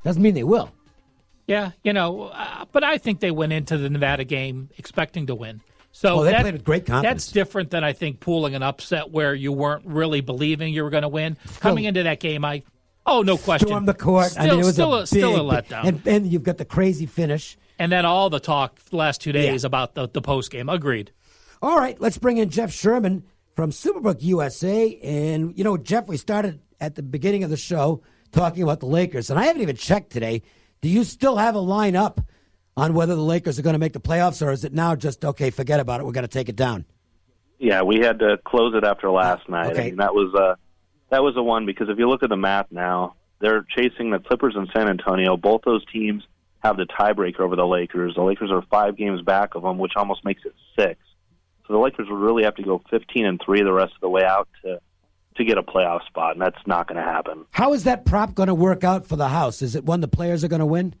Doesn't mean they will. Yeah, but I think they went into the Nevada game expecting to win. So they played with great confidence. That's different than, I think, pulling an upset where you weren't really believing you were going to win. Coming into that game, no question. Storm the court. Still, it was still a letdown. And you've got the crazy finish. And then all the talk the last 2 days about the post-game. Agreed. All right, let's bring in Jeff Sherman from Superbook USA. And, Jeff, we started at the beginning of the show talking about the Lakers, and I haven't even checked today. Do you still have a line up on whether the Lakers are going to make the playoffs, or is it now just, okay, forget about it, we're going to take it down? Yeah, we had to close it after last night. Okay. I mean, that was a one, because if you look at the math now, they're chasing the Clippers and San Antonio. Both those teams have the tiebreaker over the Lakers. The Lakers are 5 games back of them, which almost makes it 6. So the Lakers would really have to go 15-3 the rest of the way out to get a playoff spot, and that's not going to happen. How is that prop going to work out for the house? Is it one the players are going to win?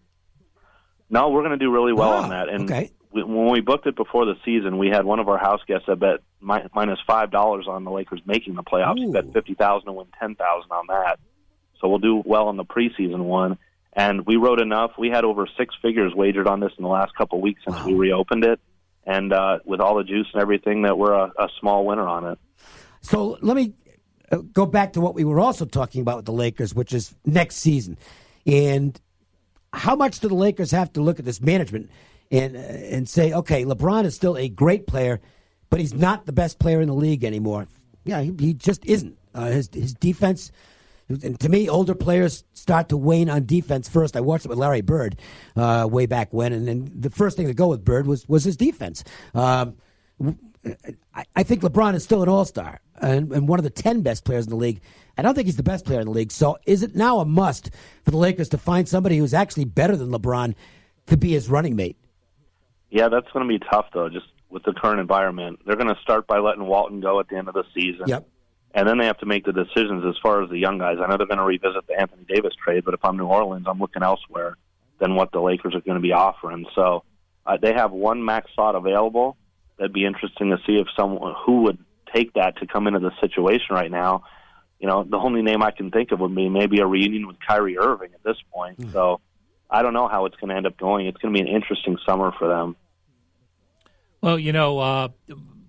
No, we're going to do really well on that. And when we booked it before the season, we had one of our house guests that bet minus $5 on the Lakers making the playoffs. He bet $50,000 to win $10,000 on that. So we'll do well in the preseason one. And we wrote enough. We had over 6 figures wagered on this in the last couple of weeks since we reopened it. And with all the juice and everything, that we're a small winner on it. So let me go back to what we were also talking about with the Lakers, which is next season. And how much do the Lakers have to look at this management and say, okay, LeBron is still a great player, but he's not the best player in the league anymore? Yeah, he just isn't. His defense, and to me, older players start to wane on defense first. I watched it with Larry Bird way back when, and then the first thing to go with Bird was his defense. I think LeBron is still an all-star and one of the 10 best players in the league. I don't think he's the best player in the league. So is it now a must for the Lakers to find somebody who's actually better than LeBron to be his running mate? Yeah, that's going to be tough, though, just with the current environment. They're going to start by letting Walton go at the end of the season. Yep. And then they have to make the decisions as far as the young guys. I know they're going to revisit the Anthony Davis trade, but if I'm New Orleans, I'm looking elsewhere than what the Lakers are going to be offering. So they have one max slot available. That'd be interesting to see if someone who would take that to come into the situation right now. The only name I can think of would be maybe a reunion with Kyrie Irving at this point. Mm-hmm. So I don't know how it's going to end up going. It's going to be an interesting summer for them. Well,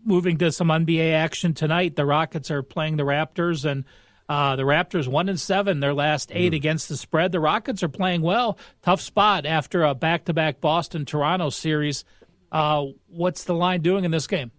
moving to some NBA action tonight, the Rockets are playing the Raptors, and the Raptors 1-7 their last 8 against the spread. The Rockets are playing well. Tough spot after a back-to-back Boston-Toronto series. What's the line doing in this game?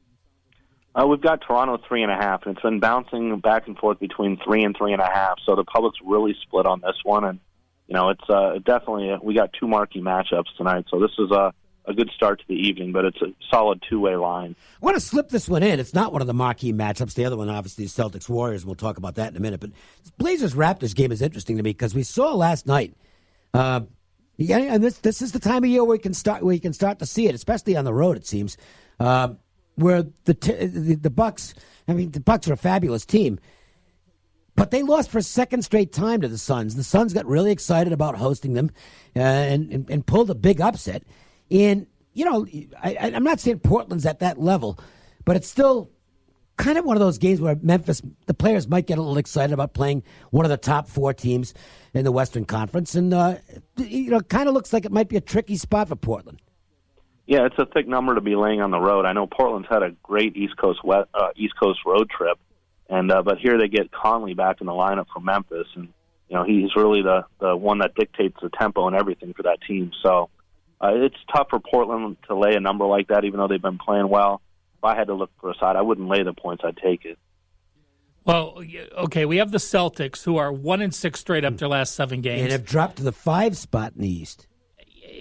We've got Toronto 3.5, and it's been bouncing back and forth between 3 and 3.5. So the public's really split on this one, and it's definitely we got 2 marquee matchups tonight. So this is a good start to the evening, but it's a solid 2-way line. I want to slip this one in. It's not one of the marquee matchups. The other one, obviously, is Celtics-Warriors, and we'll talk about that in a minute. But this Blazers-Raptors game is interesting to me because we saw last night. And this is the time of year where you can start to see it, especially on the road, it seems. Where the Bucks, the Bucks are a fabulous team, but they lost for a second straight time to the Suns. The Suns got really excited about hosting them and pulled a big upset. And, I'm not saying Portland's at that level, but it's still kind of one of those games where Memphis, the players might get a little excited about playing one of the top 4 teams in the Western Conference. And, it kind of looks like it might be a tricky spot for Portland. Yeah, it's a thick number to be laying on the road. I know Portland's had a great East Coast road trip, and but here they get Conley back in the lineup for Memphis, and he's really the one that dictates the tempo and everything for that team. So it's tough for Portland to lay a number like that, even though they've been playing well. If I had to look for a side, I wouldn't lay the points. I'd take it. Well, okay, we have the Celtics, who are 1-6 straight up their last 7 games, and have dropped to the 5 spot in the East.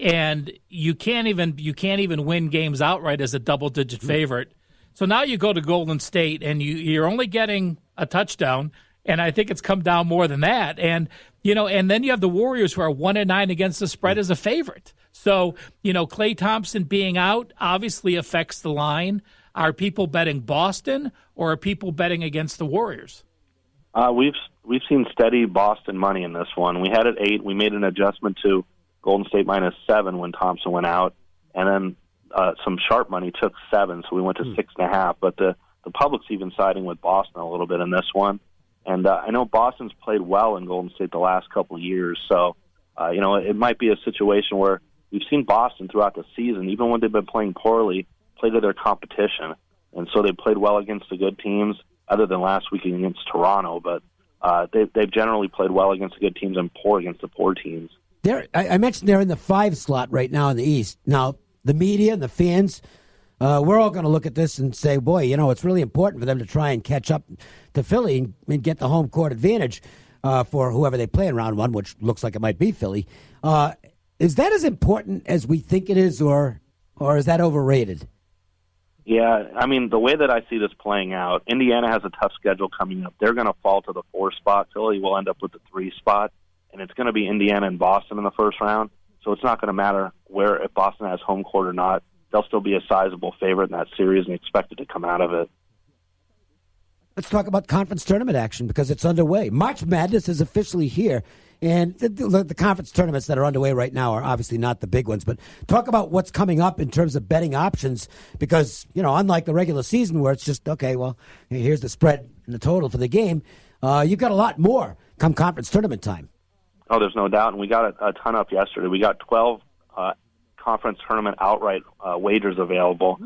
And you can't even win games outright as a double-digit favorite. So now you go to Golden State, and you're only getting a touchdown, and I think it's come down more than that. And and then you have the Warriors, who are 1-9 against the spread as a favorite. So Klay Thompson being out obviously affects the line. Are people betting Boston, or are people betting against the Warriors? We've seen steady Boston money in this one. We had it 8. We made an adjustment to Golden State -7 when Thompson went out, and then some sharp money took 7, so we went to 6.5. But the public's even siding with Boston a little bit in this one. And I know Boston's played well in Golden State the last couple of years, so It might be a situation where we've seen Boston throughout the season, even when they've been playing poorly, play to their competition. And so they played well against the good teams, other than last week against Toronto. But they've generally played well against the good teams and poor against the poor teams. I mentioned they're in the 5 slot right now in the East. Now, the media and the fans, we're all going to look at this and say, boy, it's really important for them to try and catch up to Philly and get the home court advantage for whoever they play in round 1, which looks like it might be Philly. Is that as important as we think it is, or is that overrated? Yeah, I mean, the way that I see this playing out, Indiana has a tough schedule coming up. They're going to fall to the 4 spot. Philly will end up with the 3 spot, and it's going to be Indiana and Boston in the first round. So it's not going to matter if Boston has home court or not. They'll still be a sizable favorite in that series and expected to come out of it. Let's talk about conference tournament action because it's underway. March Madness is officially here, and the conference tournaments that are underway right now are obviously not the big ones, but talk about what's coming up in terms of betting options because, unlike the regular season where it's just, okay, well, here's the spread and the total for the game, you've got a lot more come conference tournament time. Oh, there's no doubt, and we got a ton up yesterday. We got 12 conference tournament outright wagers available,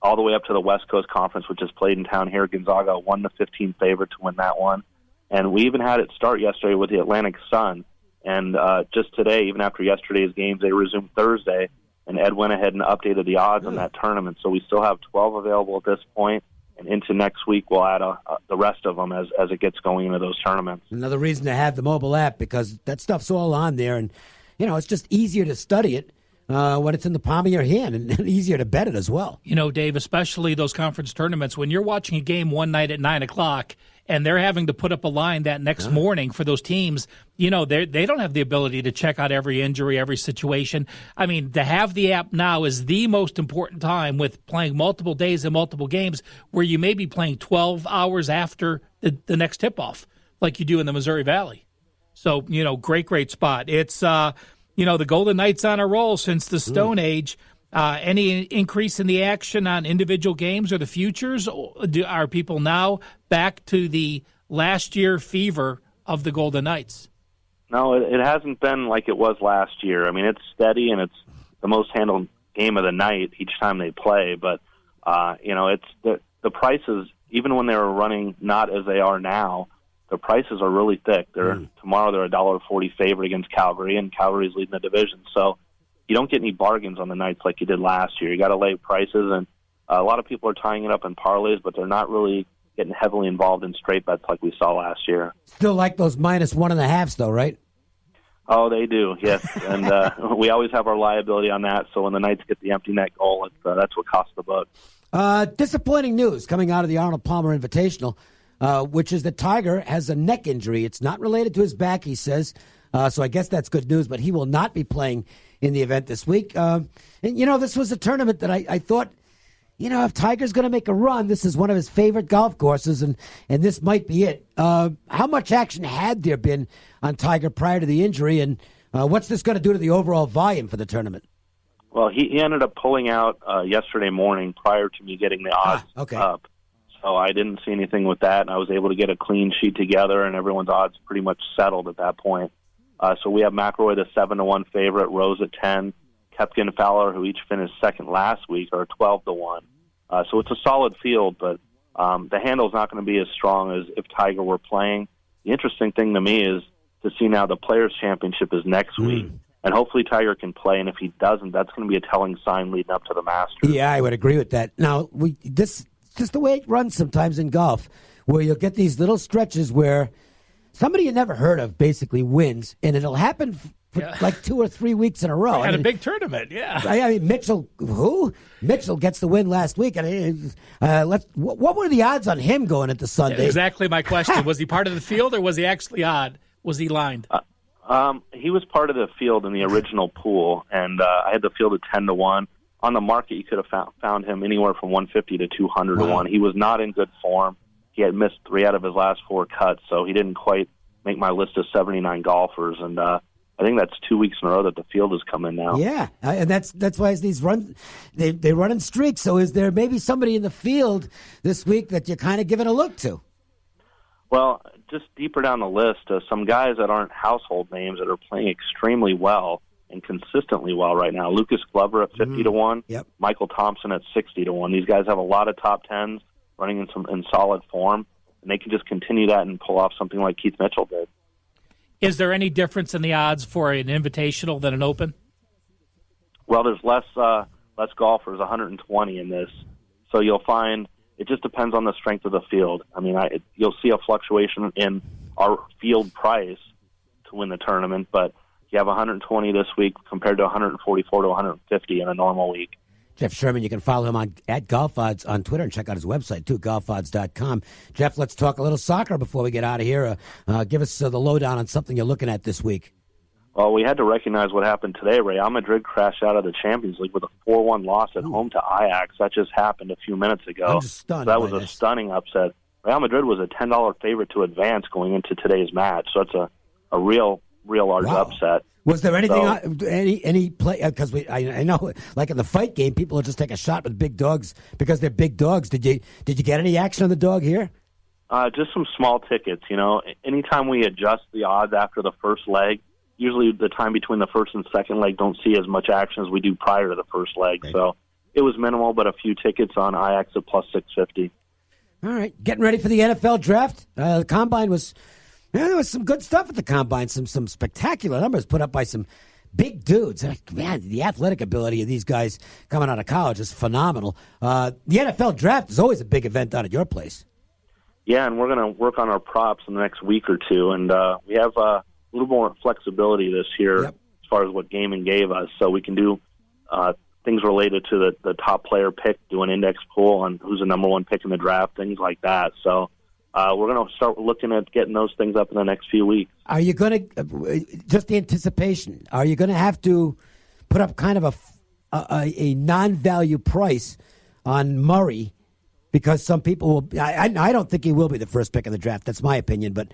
all the way up to the West Coast Conference, which is played in town here. Gonzaga, 1-15 favorite to win that one. And we even had it start yesterday with the Atlantic Sun. And just today, even after yesterday's games, they resumed Thursday, and Ed went ahead and updated the odds on that tournament. So we still have 12 available at this point, and into next week we'll add the rest of them as it gets going into those tournaments. Another reason to have the mobile app because that stuff's all on there, and it's just easier to study it when it's in the palm of your hand and easier to bet it as well. Dave, especially those conference tournaments, when you're watching a game one night at 9 o'clock and they're having to put up a line that next morning for those teams, they don't have the ability to check out every injury, every situation. I mean, to have the app now is the most important time with playing multiple days and multiple games where you may be playing 12 hours after the next tip-off like you do in the Missouri Valley. So, great spot. It's the Golden Knights on a roll since the Stone Age. Any increase in the action on individual games or the futures? Are people now back to the last year fever of the Golden Knights? No, it hasn't been like it was last year. I mean, it's steady, and it's the most handled game of the night each time they play. But, it's the prices, even when they were running not as they are now, the prices are really thick. Tomorrow they're $1.40 favorite against Calgary, and Calgary's leading the division. So you don't get any bargains on the nights like you did last year. You got to lay prices, and a lot of people are tying it up in parlays, but they're not really getting heavily involved in straight bets like we saw last year. Still like those -1.5s, though, right? Oh, they do, yes. And we always have our liability on that. So when the Knights get the empty net goal, that's what costs the book. Disappointing news coming out of the Arnold Palmer Invitational. Which is that Tiger has a neck injury. It's not related to his back, he says. So I guess that's good news, but he will not be playing in the event this week. And, this was a tournament that I thought, if Tiger's going to make a run, this is one of his favorite golf courses, and this might be it. How much action had there been on Tiger prior to the injury, and what's this going to do to the overall volume for the tournament? Well, he ended up pulling out yesterday morning prior to me getting the odds up. So I didn't see anything with that, and I was able to get a clean sheet together, and everyone's odds pretty much settled at that point. So we have McIlroy, the 7-1 favorite, Rose at 10, Koepka and Fowler, who each finished second last week, are 12-1. So it's a solid field, but the handle's not going to be as strong as if Tiger were playing. The interesting thing to me is to see now the Players' Championship is next week, and hopefully Tiger can play, and if he doesn't, that's going to be a telling sign leading up to the Masters. Yeah, I would agree with that. Now, this just the way it runs sometimes in golf, where you'll get these little stretches where somebody you never heard of basically wins, and it'll happen for like 2 or 3 weeks in a row. Had a big tournament, yeah. I mean, Mitchell gets the win last week. And what were the odds on him going into Sunday? Yeah, exactly my question. Was he part of the field, or was he actually odd? Was he lined? He was part of the field in the original pool, and I had the field at 10-1. On the market, you could have found him anywhere from 150 to 200-1. Wow. He was not in good form. He had missed 3 out of his last 4 cuts, so he didn't quite make my list of 79 golfers. And I think that's 2 weeks in a row that the field has come in now. Yeah, and that's why these run they run in streaks. So is there maybe somebody in the field this week that you're kind of giving a look to? Well, just deeper down the list, some guys that aren't household names that are playing extremely well and consistently well right now. Lucas Glover at 50 to 1. Yep. Michael Thompson at 60 to 1. These guys have a lot of top tens running in solid form, and they can just continue that and pull off something like Keith Mitchell did. Is there any difference in the odds for an invitational than an open? Well, there's less golfers, 120 in this, so you'll find it just depends on the strength of the field. I mean, you'll see a fluctuation in our field price to win the tournament, but you have 120 this week compared to 144 to 150 in a normal week. Jeff Sherman, you can follow him at Golf Odds on Twitter and check out his website, too, golfodds.com. Jeff, let's talk a little soccer before we get out of here. Give us the lowdown on something you're looking at this week. Well, we had to recognize what happened today. Real Madrid crashed out of the Champions League with a 4-1 loss at home to Ajax. That just happened a few minutes ago. I'm just stunned. That was a stunning upset. Real Madrid was a $10 favorite to advance going into today's match, so it's a real large upset. Was there anything, any play? Because I know, like in the fight game, people will just take a shot with big dogs because they're big dogs. Did you get any action on the dog here? Just some small tickets. You know, anytime we adjust the odds after the first leg, usually the time between the first and second leg don't see as much action as we do prior to the first leg. Okay. So it was minimal, but a few tickets on Ajax at plus 650. All right, getting ready for the NFL draft. The combine was. Yeah, there was some good stuff at the combine, some spectacular numbers put up by some big dudes. Man, the athletic ability of these guys coming out of college is phenomenal. The NFL draft is always a big event down at your place. Yeah, and we're going to work on our props in the next week or two, and we have a little more flexibility this year as far as what gaming gave us, so we can do things related to the top player pick, do an index pool on who's the number one pick in the draft, things like that. So we're going to start looking at getting those things up in the next few weeks. Are you going to, just the anticipation, are you going to have to put up kind of a non-value price on Murray? Because some people will, I don't think he will be the first pick in the draft. That's my opinion. But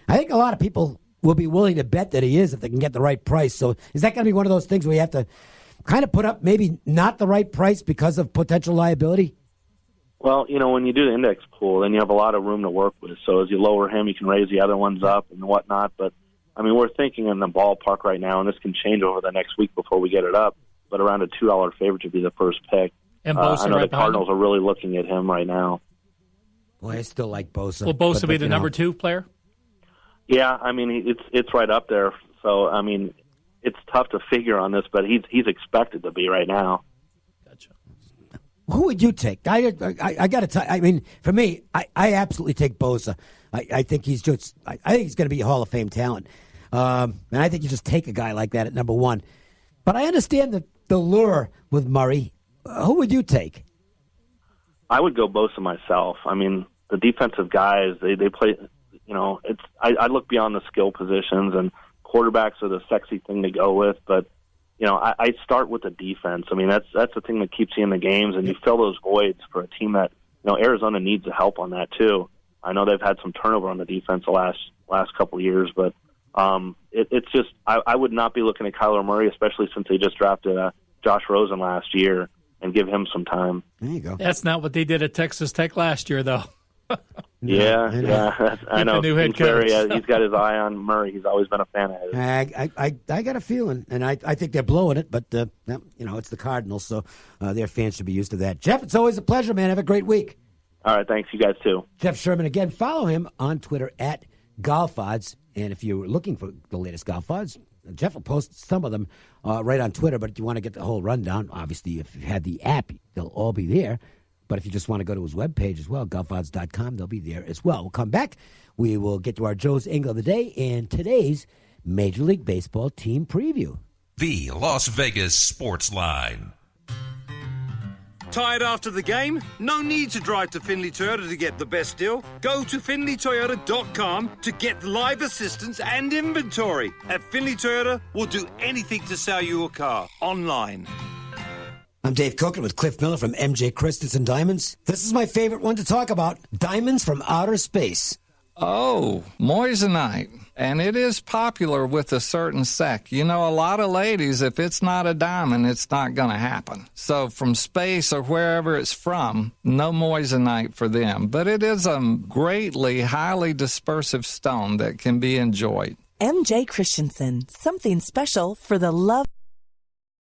I think a lot of people will be willing to bet that he is if they can get the right price. So is that going to be one of those things where you have to kind of put up maybe not the right price because of potential liability? Well, you know, when you do the index pool, then you have a lot of room to work with. So as you lower him, you can raise the other ones up and whatnot. But, I mean, we're thinking in the ballpark right now, and this can change over the next week before we get it up, but around a $2 favorite to be the first pick. And Bosa I know right the Cardinals are really looking at him right now. Boy, I still like Bosa. Will Bosa be the number two player? Yeah, I mean, it's right up there. So, I mean, it's tough to figure on this, but he's expected to be right now. Gotcha. Who would you take? I got to tell you, I mean, for me, I absolutely take Bosa. I think he's just, I think he's going to be a Hall of Fame talent. And I think you just take a guy like that at number one. But I understand the lure with Murray. Who would you take? I would go Bosa myself. I mean, the defensive guys, they play, you know, I look beyond the skill positions, and quarterbacks are the sexy thing to go with, but you know, I start with the defense. I mean, that's the thing that keeps you in the games, and you fill those voids for a team that, you know, Arizona needs the help on that too. I know they've had some turnover on the defense the last couple of years, but it's just I would not be looking at Kyler Murray, especially since they just drafted Josh Rosen last year, and give him some time. There you go. That's not what they did at Texas Tech last year, though. Yeah. I know. New head coach. He's got his eye on Murray. He's always been a fan of his. I got a feeling, and I think they're blowing it, but you know, it's the Cardinals, so their fans should be used to that. Jeff, it's always a pleasure, man. Have a great week. All right, thanks. You guys too. Jeff Sherman again. Follow him on Twitter at Golf Odds, and if you're looking for the latest golf odds, Jeff will post some of them right on Twitter. But if you want to get the whole rundown, obviously, if you had the app, they'll all be there. But if you just want to go to his webpage as well, golfodds.com, they'll be there as well. We'll come back. We will get to our Joe's Angle of the Day and today's Major League Baseball team preview. The Las Vegas Sportsline. Tired after the game? No need to drive to Finley Toyota to get the best deal. Go to FinleyToyota.com to get live assistance and inventory. At Finley Toyota, we'll do anything to sell you a car online. I'm Dave Cokin with Cliff Miller from MJ Crystals and Diamonds. This is my favorite one to talk about, diamonds from outer space. Oh, moissanite. And it is popular with a certain sect. You know, a lot of ladies, if it's not a diamond, it's not going to happen. So from space or wherever it's from, no moissanite for them. But it is a greatly, highly dispersive stone that can be enjoyed. M.J. Christensen, something special for the love.